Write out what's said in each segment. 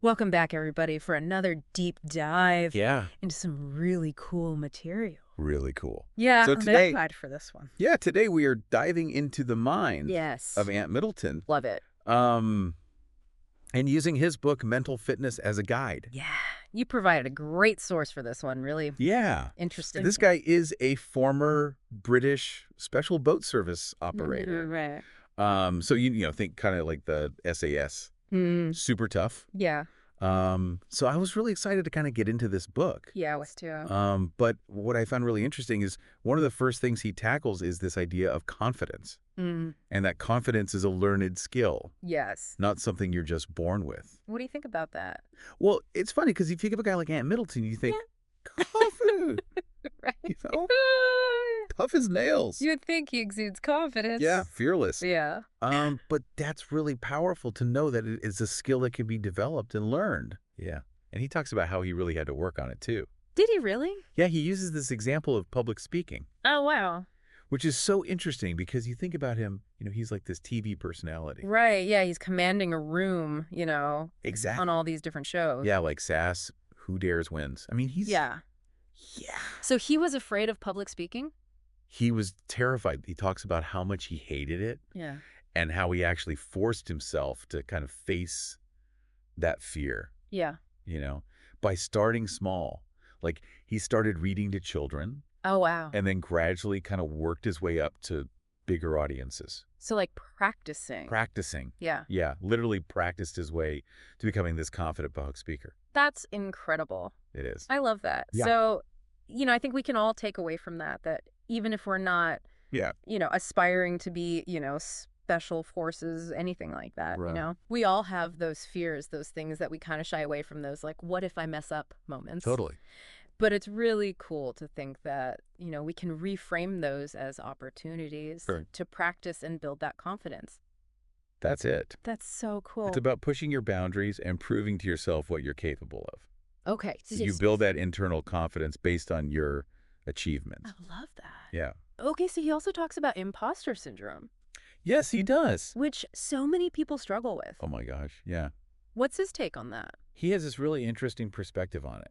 Welcome back, everybody, for another deep dive Yeah, into some really cool material. really cool. Yeah, So I'm today, excited for this one. today we are diving into the mind of Yes, Ant Middleton, love it. um, and using his book Mental Fitness as a guide. Yeah, you provided a great source for this one. Really Yeah, interesting. this guy is a former British special boat service operator. Right. So you think kind of like the SAS, Mm, super tough. yeah, So I was really excited to kind of get into this book. yeah, I was too. But what I found really interesting is one of the first things he tackles is this idea of confidence. Mm, And that confidence is a learned skill, yes. not something you're just born with. What do you think about that? Well, it's funny because if you think of a guy like Ant Middleton, you think, Yeah, confident, right. you know, tough as nails. You would think he exudes confidence. Yeah, fearless. Yeah. But that's really powerful to know that it is a skill that can be developed and learned. Yeah. And he talks about how he really had to work on it too. Did he really? Yeah, he uses this example of public speaking, Oh, wow. which is so interesting because you think about him, he's like this TV personality. Right. Yeah, he's commanding a room, Exactly. on all these different shows. Yeah, like Sass, Who Dares Wins. I mean, Yeah. yeah. So he was afraid of public speaking? He was terrified. He talks about how much he hated it Yeah. and how he actually forced himself to kind of face that fear, Yeah. by starting small. Like he started reading to children Oh, wow. and then gradually kind of worked his way up to bigger audiences. So like practicing. Practicing. Yeah. Yeah, literally practiced his way to becoming this confident public speaker. That's incredible. It is. I love that. Yeah. So, I think we can all take away from that even if we're not, Yeah. aspiring to be, special forces, anything like that, Right. we all have those fears, those things that we kind of shy away from, those like, what if I mess up moments. Totally. But it's really cool to think that, we can reframe those as opportunities Sure. to practice and build that confidence. That's it. That's so cool. It's about pushing your boundaries and proving to yourself what you're capable of. Okay. You build that internal confidence based on your achievements. I love that. Yeah. Okay, so he also talks about imposter syndrome, Yes, he does. which so many people struggle with. Oh my gosh. Yeah. What's his take on that? He has this really interesting perspective on it.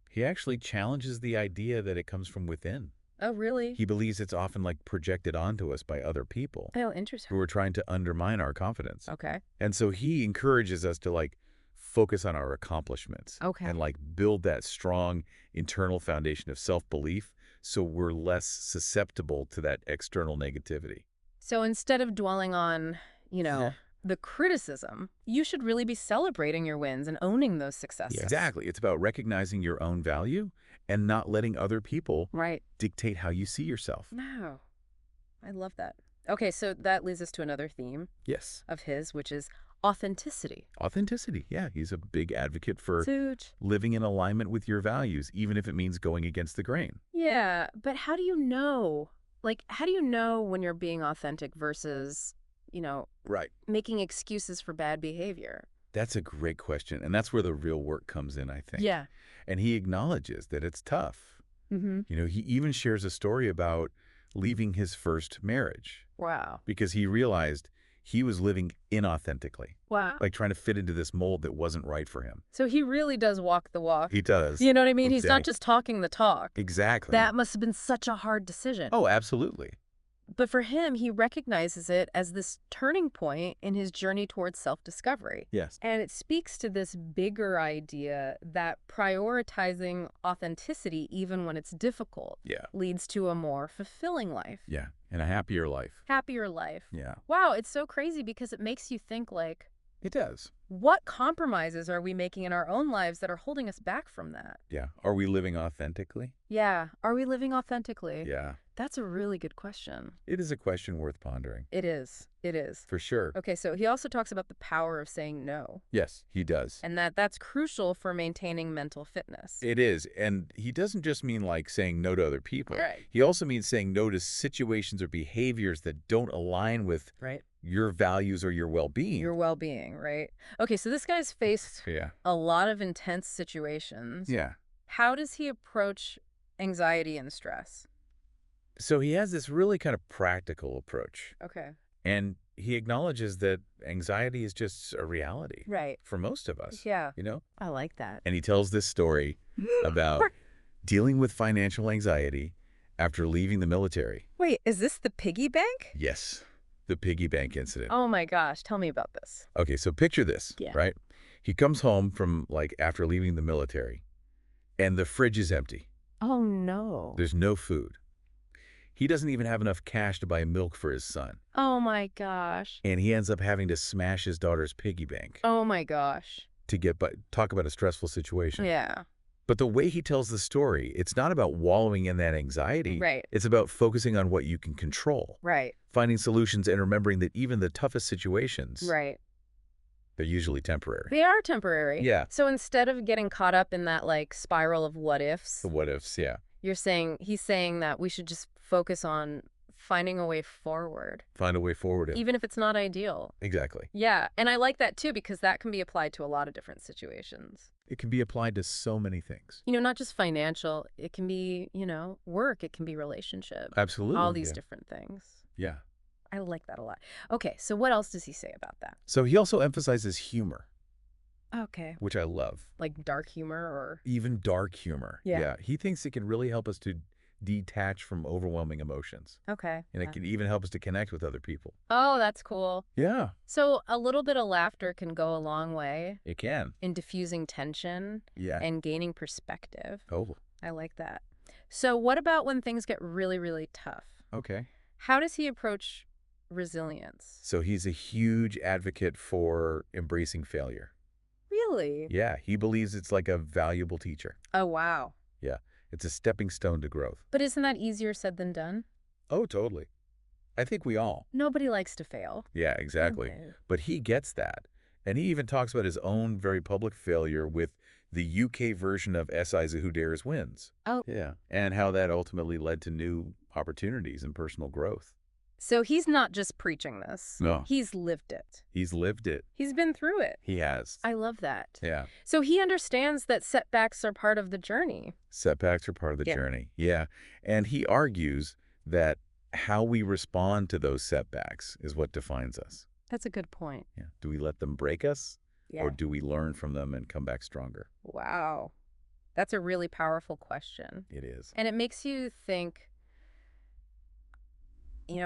He actually challenges the idea that it comes from within. Oh, really? He believes it's often like projected onto us by other people Oh, interesting. who are trying to undermine our confidence. Okay. And so he encourages us to focus on our accomplishments. Okay. And build that strong internal foundation of self-belief so we're less susceptible to that external negativity. So instead of dwelling on, Yeah. the criticism, you should really be celebrating your wins and owning those successes. Yeah, exactly. It's about recognizing your own value and not letting other people Right. dictate how you see yourself. Wow. I love that. Okay, so that leads us to another theme Yes. of his, which is authenticity. Authenticity. Yeah, he's a big advocate for Huge. living in alignment with your values, even if it means going against the grain. Yeah, but how do you know? Like, how do you know when you're being authentic versus, Right. making excuses for bad behavior? That's a great question. And that's where the real work comes in, I think. Yeah. And he acknowledges that it's tough. Mm-hmm. He even shares a story about leaving his first marriage Wow. because he realized he was living inauthentically, Wow. like trying to fit into this mold that wasn't right for him. So he really does walk the walk. He does. You know what I mean? He's not Exactly. just talking the talk. Exactly. That must have been such a hard decision. Oh, absolutely. But for him, he recognizes it as this turning point in his journey towards self-discovery. Yes. And it speaks to this bigger idea that prioritizing authenticity, even when it's difficult, Yeah. leads to a more fulfilling life, Yeah. And a happier life. happier life. Yeah. Wow, it's so crazy because it makes you think, like, It does. what compromises are we making in our own lives that are holding us back from that? Yeah. Are we living authentically? Yeah. Are we living authentically? Yeah. That's a really good question. It is a question worth pondering. It is. It is. For sure. Okay, so he also talks about the power of saying no, Yes, he does. and that's crucial for maintaining mental fitness. It is. And he doesn't just mean saying no to other people. Right. He also means saying no to situations or behaviors that don't align with Right. your values or your well-being. Your well-being, right? Okay, so this guy's faced Yeah. a lot of intense situations. Yeah. How does he approach anxiety and stress? So he has this really kind of practical approach. Okay. And he acknowledges that anxiety is just a reality Right. for most of us, Yeah. you know? I like that. And he tells this story about dealing with financial anxiety after leaving the military. Wait, is this the piggy bank? Yes, the piggy bank incident. Oh my gosh, tell me about this. Okay, so picture this, Yeah. right? He comes home from, like, after leaving the military, and the fridge is empty. Oh no. There's no food. He doesn't even have enough cash to buy milk for his son. Oh my gosh. And he ends up having to smash his daughter's piggy bank Oh my gosh. to talk about a stressful situation. Yeah. But the way he tells the story, it's not about wallowing in that anxiety. Right. It's about focusing on what you can control, Right. finding solutions, and remembering that even the toughest situations, Right. they're usually temporary. They are temporary. Yeah. So instead of getting caught up in that like spiral of what ifs, The what ifs, yeah. he's saying that we should just focus on finding a way forward, Find a way forward. even if it's not ideal. Exactly. Yeah. And I like that too, because that can be applied to a lot of different situations. It can be applied to so many things. Not just financial. It can be, work. It can be relationship. Absolutely. All these different things. Yeah. I like that a lot. Okay. So what else does he say about that? So he also emphasizes humor, Okay. which I love. Like dark humor or... Even dark humor. Yeah. He thinks it can really help us to detach from overwhelming emotions. Okay. And it can even help us to connect with other people. Oh, that's cool. Yeah, So a little bit of laughter can go a long way it can. in diffusing tension Yeah. and gaining perspective. Oh, I like that. So what about when things get really, really tough? okay. How does he approach resilience? So he's a huge advocate for embracing failure. Really? Yeah, he believes it's like a valuable teacher. Oh, wow. Yeah, it's a stepping stone to growth. But isn't that easier said than done? Oh, totally. I think we all. Nobody likes to fail. Yeah, exactly. Okay. But he gets that. And he even talks about his own very public failure with the UK version of SI's Who Dares Wins. Oh. Yeah. And how that ultimately led to new opportunities and personal growth. So he's not just preaching this. No. He's lived it. He's lived it. He's been through it. He has. I love that. Yeah. So he understands that setbacks are part of the journey. Setbacks are part of the Yeah. journey. Yeah. And he argues that how we respond to those setbacks is what defines us. That's a good point. Yeah. Do we let them break us Yeah. or do we learn from them and come back stronger? Wow. That's a really powerful question. It is. And it makes you think,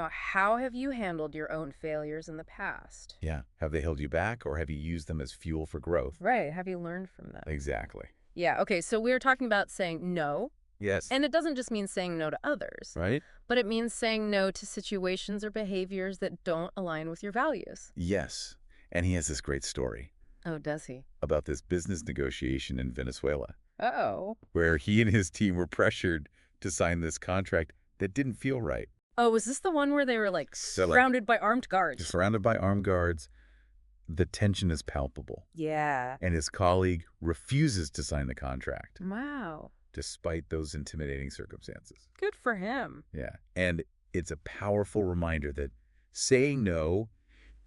how have you handled your own failures in the past? Yeah. Have they held you back or have you used them as fuel for growth? Right. Have you learned from them? Exactly. Yeah. Okay. So we're talking about saying no. Yes. And it doesn't just mean saying no to others, Right? but it means saying no to situations or behaviors that don't align with your values. Yes. And he has this great story Oh, does he? about this business negotiation in Venezuela Uh-oh. where he and his team were pressured to sign this contract that didn't feel right. Oh, was this the one where they were So, surrounded by armed guards? Surrounded by armed guards, the tension is palpable. Yeah. And his colleague refuses to sign the contract Wow. despite those intimidating circumstances. Good for him. Yeah. And it's a powerful reminder that saying no,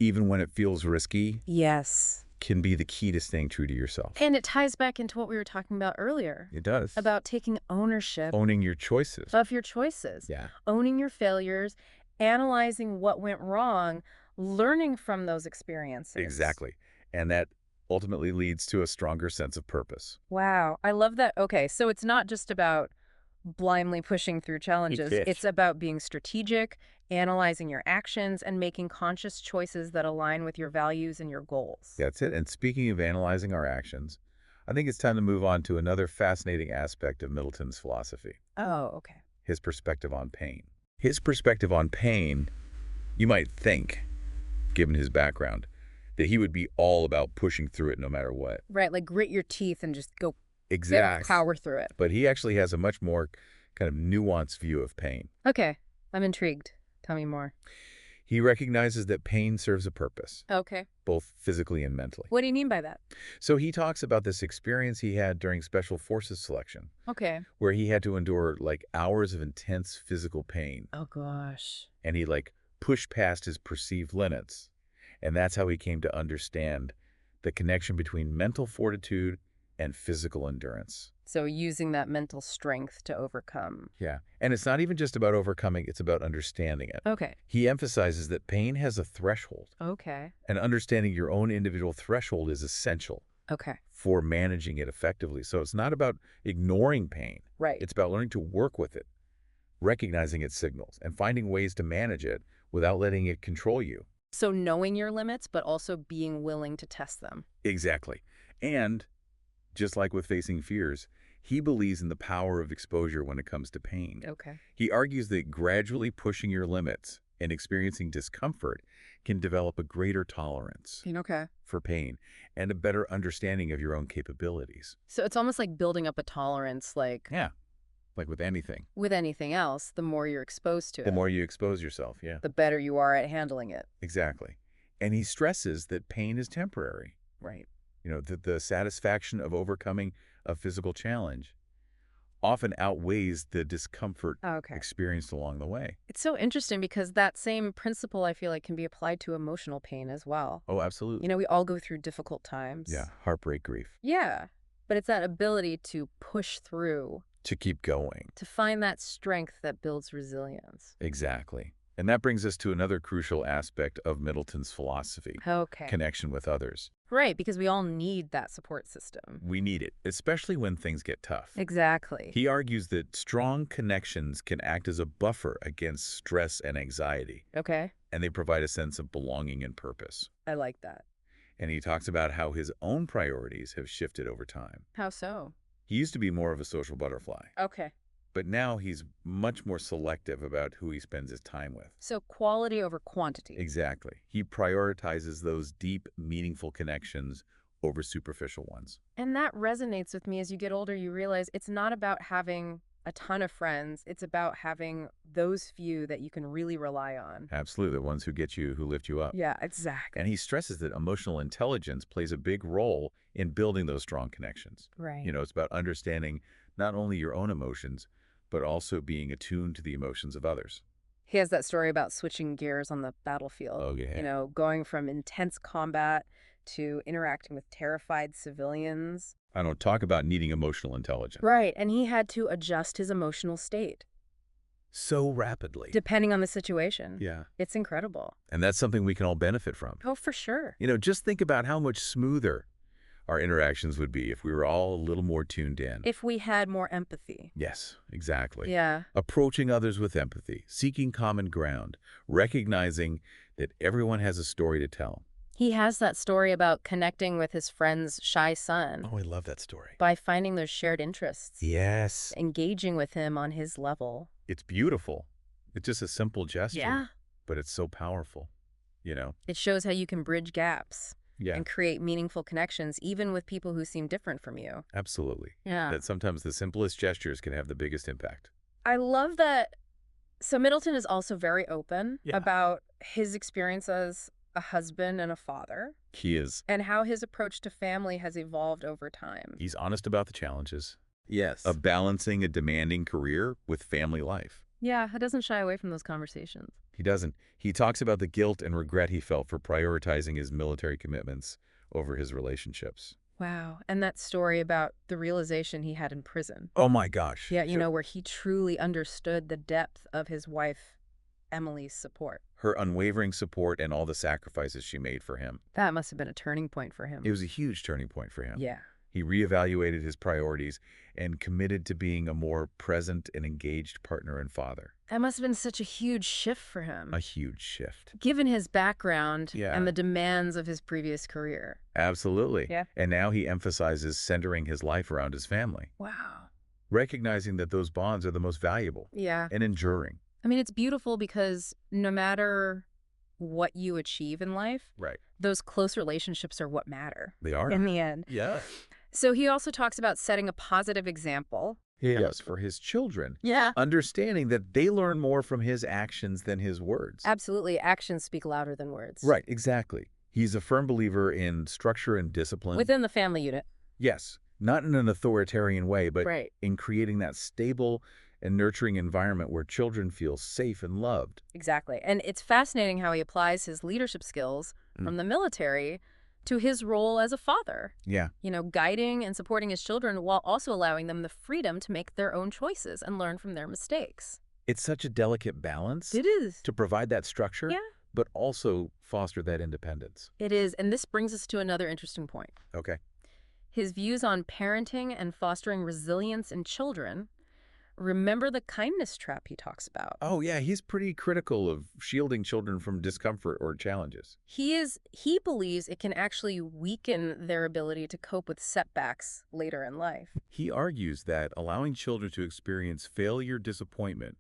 even when it feels risky, Yes. can be the key to staying true to yourself. And it ties back into what we were talking about earlier It does. about taking ownership Owning your choices. of your choices, Yeah. owning your failures, analyzing what went wrong, learning from those experiences. Exactly. And that ultimately leads to a stronger sense of purpose. Wow. I love that. Okay. So it's not just about blindly pushing through challenges. fish. It's about being strategic, analyzing your actions, and making conscious choices that align with your values and your goals. That's it. And speaking of analyzing our actions, I think it's time to move on to another fascinating aspect of Middleton's philosophy, Oh, okay. his perspective on pain. His perspective on pain, you might think, given his background, that he would be all about pushing through it no matter what. Right. Like grit your teeth and just go Exactly. power through it. But he actually has a much more kind of nuanced view of pain. Okay. I'm intrigued. Tell me more. He recognizes that pain serves a purpose, Okay. both physically and mentally. What do you mean by that? So he talks about this experience he had during Special Forces selection, Okay. where he had to endure like hours of intense physical pain, Oh, gosh. and he like pushed past his perceived limits. And that's how he came to understand the connection between mental fortitude and physical endurance. So using that mental strength to overcome. Yeah. And it's not even just about overcoming, it's about understanding it. Okay. He emphasizes that pain has a threshold, Okay. and understanding your own individual threshold is essential Okay. for managing it effectively. So it's not about ignoring pain. Right. It's about learning to work with it, recognizing its signals, and finding ways to manage it without letting it control you. So knowing your limits, but also being willing to test them. Exactly. And just like with facing fears, he believes in the power of exposure when it comes to pain. Okay. He argues that gradually pushing your limits and experiencing discomfort can develop a greater tolerance Okay. for pain and a better understanding of your own capabilities. So it's almost like building up a tolerance, like Yeah, like with anything. with anything else, the more you're exposed to The it, more you expose yourself, yeah, the better you are at handling it. exactly. And he stresses that pain is temporary. Right. You know, that the satisfaction of overcoming a physical challenge often outweighs the discomfort Okay. experienced along the way. It's so interesting because that same principle, I feel like, can be applied to emotional pain as well. Oh, absolutely. We all go through difficult times. Yeah, heartbreak, grief. Yeah. But it's that ability to push through, To keep going. to find that strength that builds resilience. Exactly. And that brings us to another crucial aspect of Middleton's philosophy, Okay. connection with others. Right, because we all need that support system. We need it, especially when things get tough. Exactly. He argues that strong connections can act as a buffer against stress and anxiety, Okay. and they provide a sense of belonging and purpose. I like that. And he talks about how his own priorities have shifted over time. How so? He used to be more of a social butterfly, Okay. but now he's much more selective about who he spends his time with. So quality over quantity. Exactly. He prioritizes those deep, meaningful connections over superficial ones. And that resonates with me. As you get older, you realize it's not about having a ton of friends. It's about having those few that you can really rely on. Absolutely, the ones who get you, who lift you up. Yeah, exactly. And he stresses that emotional intelligence plays a big role in building those strong connections. Right. It's about understanding not only your own emotions, but also being attuned to the emotions of others. He has that story about switching gears on the battlefield. Oh, yeah. Going from intense combat to interacting with terrified civilians. I don't talk about needing emotional intelligence. Right, and he had to adjust his emotional state, So rapidly. depending on the situation. Yeah. It's incredible. And that's something we can all benefit from. Oh, for sure. Just think about how much smoother our interactions would be if we were all a little more tuned in. If we had more empathy. Yes, exactly. Yeah. Approaching others with empathy, seeking common ground, recognizing that everyone has a story to tell. He has that story about connecting with his friend's shy son Oh, I love that story. by finding those shared interests, Yes. engaging with him on his level. It's beautiful. It's just a simple gesture. Yeah. But it's so powerful, It shows how you can bridge gaps Yeah, and create meaningful connections, even with people who seem different from you. absolutely. Yeah. That sometimes the simplest gestures can have the biggest impact. I love that. So Middleton is also very open Yeah. about his experience as a husband and a father He is. and how his approach to family has evolved over time. He's honest about the challenges Yes. of balancing a demanding career with family life. Yeah, he doesn't shy away from those conversations. He doesn't. He talks about the guilt and regret he felt for prioritizing his military commitments over his relationships. Wow. And that story about the realization he had in prison. Oh my gosh. Yeah, where he truly understood the depth of his wife, Emily's support. Her unwavering support and all the sacrifices she made for him. That must have been a turning point for him. It was a huge turning point for him. Yeah. He reevaluated his priorities and committed to being a more present and engaged partner and father. That must have been such a huge shift for him, A huge shift. given his background Yeah. and the demands of his previous career. Absolutely. Yeah. And now he emphasizes centering his life around his family, Wow. recognizing that those bonds are the most valuable Yeah. and enduring. I mean, it's beautiful because no matter what you achieve in life, Right. those close relationships are what matter They are. in the end. Yeah. So he also talks about setting a positive example. Yes, for his children. Yeah. Understanding that they learn more from his actions than his words. Absolutely. Actions speak louder than words. Right, exactly. He's a firm believer in structure and discipline. Within the family unit. Yes, not in an authoritarian way, but Right. in creating that stable and nurturing environment where children feel safe and loved. Exactly. And it's fascinating how he applies his leadership skills from the military to his role as a father, Yeah. guiding and supporting his children while also allowing them the freedom to make their own choices and learn from their mistakes. It's such a delicate balance It is. to provide that structure, Yeah, but also foster that independence. it is. And this brings us to another interesting point. Okay. His views on parenting and fostering resilience in children. Remember the kindness trap he talks about. Oh, yeah, he's pretty critical of shielding children from discomfort or challenges. He believes it can actually weaken their ability to cope with setbacks later in life. He argues that allowing children to experience failure, disappointment,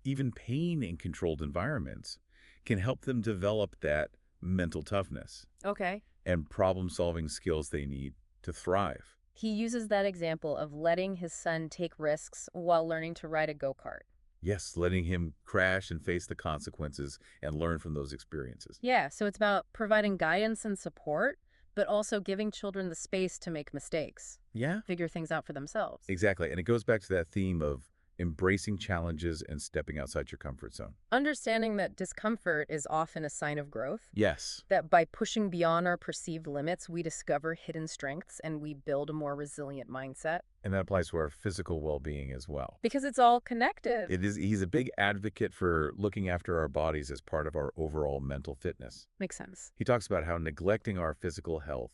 even pain in controlled environments can help them develop that mental toughness Okay. and problem-solving skills they need to thrive. He uses that example of letting his son take risks while learning to ride a go-kart. Yes, letting him crash and face the consequences and learn from those experiences. Yeah, so it's about providing guidance and support, but also giving children the space to make mistakes, Yeah, figure things out for themselves. exactly. And it goes back to that theme of embracing challenges and stepping outside your comfort zone. Understanding that discomfort is often a sign of growth, Yes, that by pushing beyond our perceived limits, we discover hidden strengths and we build a more resilient mindset. and that applies to our physical well-being as well. Because it's all connected. He's a big advocate for looking after our bodies as part of our overall mental fitness. Makes sense. He talks about how neglecting our physical health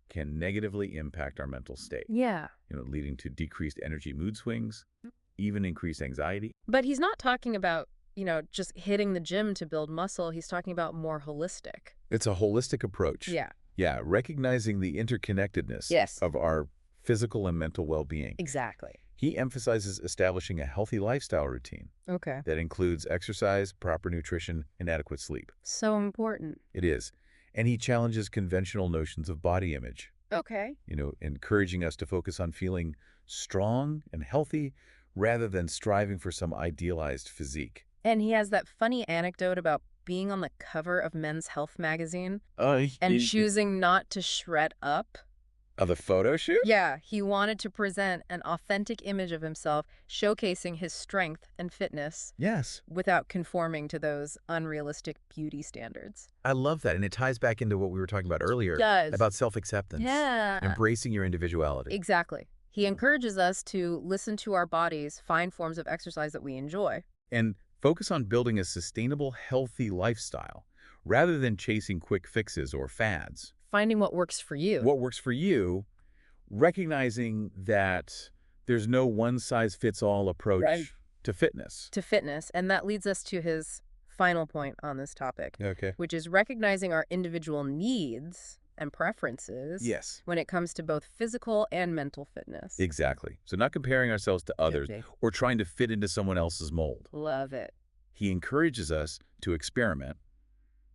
can negatively impact our mental state, Yeah. leading to decreased energy mood swings, even increased anxiety. But he's not talking about, just hitting the gym to build muscle. He's talking about more holistic. It's a holistic approach. Yeah. Yeah, recognizing the interconnectedness Yes. of our physical and mental well-being. Exactly. He emphasizes establishing a healthy lifestyle routine Okay. that includes exercise, proper nutrition, and adequate sleep. So important. It is. And he challenges conventional notions of body image, Okay. encouraging us to focus on feeling strong and healthy rather than striving for some idealized physique. And he has that funny anecdote about being on the cover of Men's Health magazine Uh, and choosing not to shred up. Of the photo shoot? Yeah, he wanted to present an authentic image of himself, showcasing his strength and fitness Yes. without conforming to those unrealistic beauty standards. I love that. And it ties back into what we were talking about earlier Does. about self-acceptance. Yeah. Embracing your individuality. Exactly. He encourages us to listen to our bodies, find forms of exercise that we enjoy. And focus on building a sustainable, healthy lifestyle rather than chasing quick fixes or fads. Finding what works for you. What works for you, recognizing that there's no one-size-fits-all approach Right. to fitness. To fitness. And that leads us to his final point on this topic, Okay. which is recognizing our individual needs and preferences Yes, when it comes to both physical and mental fitness. exactly. So not comparing ourselves to others Guilty. or trying to fit into someone else's mold. Love it. He encourages us to experiment,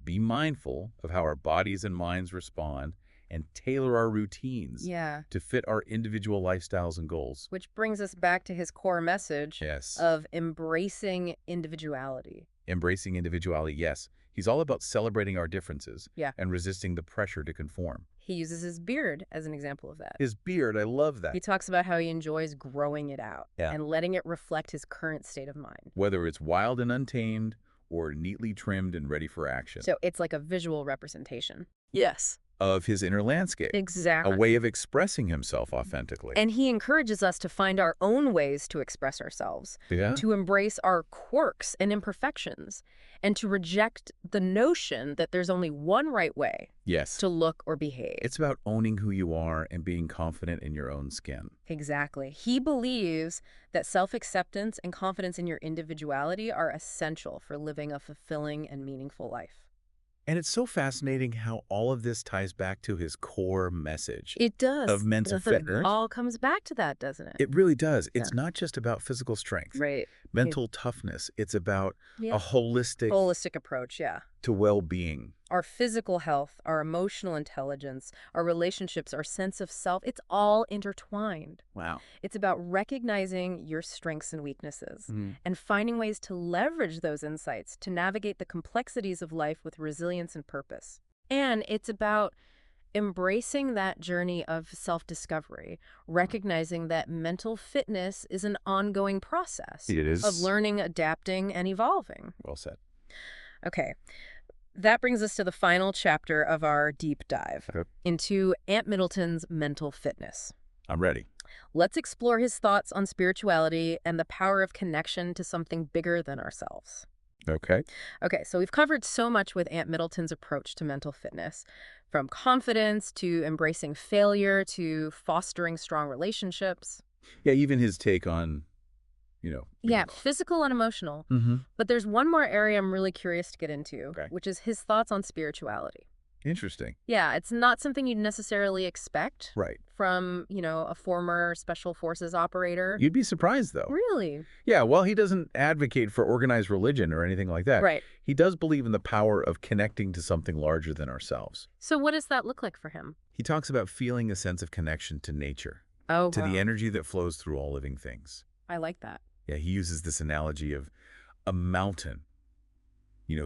be mindful of how our bodies and minds respond, and tailor our routines Yeah. to fit our individual lifestyles and goals. Which brings us back to his core message Yes. of embracing individuality. Embracing individuality, yes. He's all about celebrating our differences Yeah. and resisting the pressure to conform. He uses his beard as an example of that. His beard, I love that. He talks about how he enjoys growing it out Yeah. and letting it reflect his current state of mind. Whether it's wild and untamed or neatly trimmed and ready for action. So it's like a visual representation. Yes. Of his inner landscape. Exactly. A way of expressing himself authentically. And he encourages us to find our own ways to express ourselves, Yeah. to embrace our quirks and imperfections, and to reject the notion that there's only one right way Yes. to look or behave. It's about owning who you are and being confident in your own skin. Exactly. He believes that self-acceptance and confidence in your individuality are essential for living a fulfilling and meaningful life. And it's so fascinating how all of this ties back to his core message. It does. Of mental fitness. It all comes back to that, doesn't it? It really does. It's Yeah. not just about physical strength, Right. mental toughness. It's about Yeah. a holistic Approach, yeah. to well-being. Our physical health, our emotional intelligence, our relationships, our sense of self, it's all intertwined. Wow. It's about recognizing your strengths and weaknesses Mhm. and finding ways to leverage those insights to navigate the complexities of life with resilience and purpose. And it's about embracing that journey of self-discovery, recognizing that mental fitness is an ongoing process It is. of learning, adapting, and evolving. Well said. Okay. That brings us to the final chapter of our deep dive Okay. into Ant Middleton's mental fitness. I'm ready. Let's explore his thoughts on spirituality and the power of connection to something bigger than ourselves. Okay. Okay, so we've covered so much with Ant Middleton's approach to mental fitness, from confidence to embracing failure to fostering strong relationships. Yeah, even his take on, Yeah, physical and emotional. Mm-hmm. But there's one more area I'm really curious to get into, Okay. which is his thoughts on spirituality. Interesting. Yeah, it's not something you'd necessarily expect Right. from, a former special forces operator. You'd be surprised, though. Really? Yeah, well, he doesn't advocate for organized religion or anything like that. Right. He does believe in the power of connecting to something larger than ourselves. So what does that look like for him? He talks about feeling a sense of connection to nature, Oh, to wow. the energy that flows through all living things. I like that. Yeah, he uses this analogy of a mountain,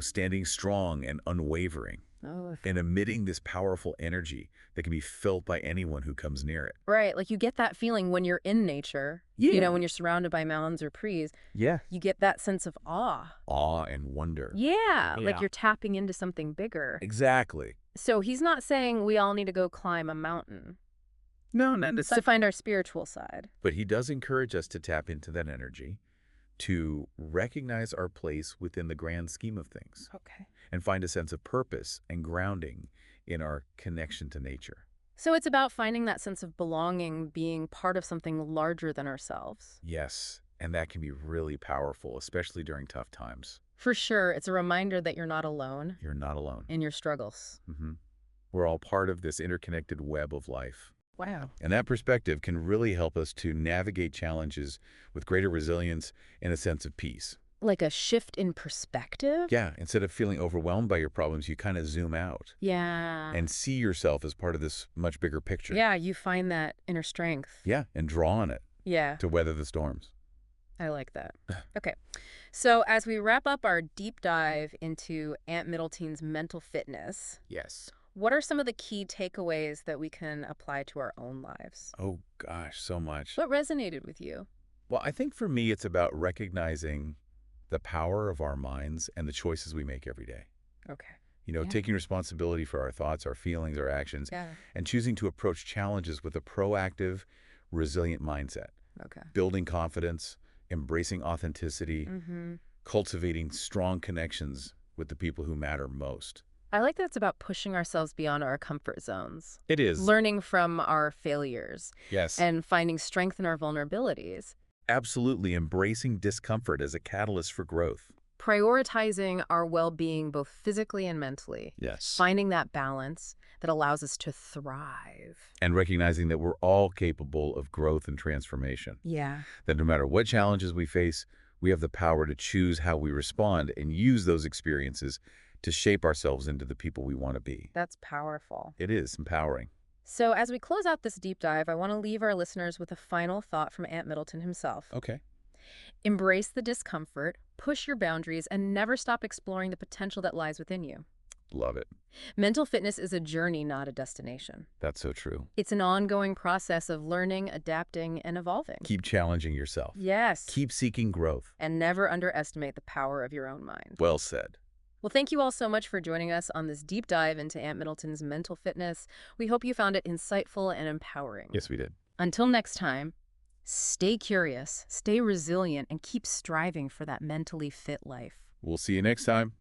standing strong and unwavering Oh, and emitting this powerful energy that can be felt by anyone who comes near it. right. Like you get that feeling when you're in nature, Yeah. when you're surrounded by mountains or trees, Yeah. you get that sense of awe. Awe and wonder. Yeah, like Yeah. you're tapping into something bigger. Exactly. So he's not saying we all need to go climb a mountain No, not to necessarily. find our spiritual side. But he does encourage us to tap into that energy, to recognize our place within the grand scheme of things, Okay. and find a sense of purpose and grounding in our connection to nature. So it's about finding that sense of belonging, being part of something larger than ourselves. Yes, and that can be really powerful, especially during tough times. For sure, it's a reminder that you're not alone You're not alone. in your struggles. We're all part of this interconnected web of life. Wow. And that perspective can really help us to navigate challenges with greater resilience and a sense of peace. Like a shift in perspective? Yeah, instead of feeling overwhelmed by your problems, you kind of zoom out Yeah. and see yourself as part of this much bigger picture. Yeah, you find that inner strength. Yeah, and draw on it Yeah, to weather the storms. I like that. Okay. So as we wrap up our deep dive into Ant Middleton's mental fitness, Yes. what are some of the key takeaways that we can apply to our own lives? Oh, gosh, so much. What resonated with you? Well, I think for me, it's about recognizing the power of our minds and the choices we make every day. Okay. Yeah. Taking responsibility for our thoughts, our feelings, our actions, Yeah. and choosing to approach challenges with a proactive, resilient mindset. Okay. Building confidence, embracing authenticity, Mm-hmm. cultivating strong connections with the people who matter most. I like that it's about pushing ourselves beyond our comfort zones, It is. learning from our failures, Yes. and finding strength in our vulnerabilities, Absolutely embracing discomfort as a catalyst for growth. prioritizing our well-being both physically and mentally, Yes. finding that balance that allows us to thrive. And recognizing that we're all capable of growth and transformation. Yeah. That no matter what challenges we face, we have the power to choose how we respond and use those experiences to shape ourselves into the people we want to be. That's powerful. It is empowering. So as we close out this deep dive, I want to leave our listeners with a final thought from Ant Middleton himself. Okay. Embrace the discomfort, push your boundaries, and never stop exploring the potential that lies within you. Love it. Mental fitness is a journey, not a destination. That's so true. It's an ongoing process of learning, adapting, and evolving. Keep challenging yourself. Yes. Keep seeking growth. And never underestimate the power of your own mind. Well said. Well, thank you all so much for joining us on this deep dive into Ant Middleton's mental fitness. We hope you found it insightful and empowering. Yes, we did. Until next time, stay curious, stay resilient, and keep striving for that mentally fit life. We'll see you next time.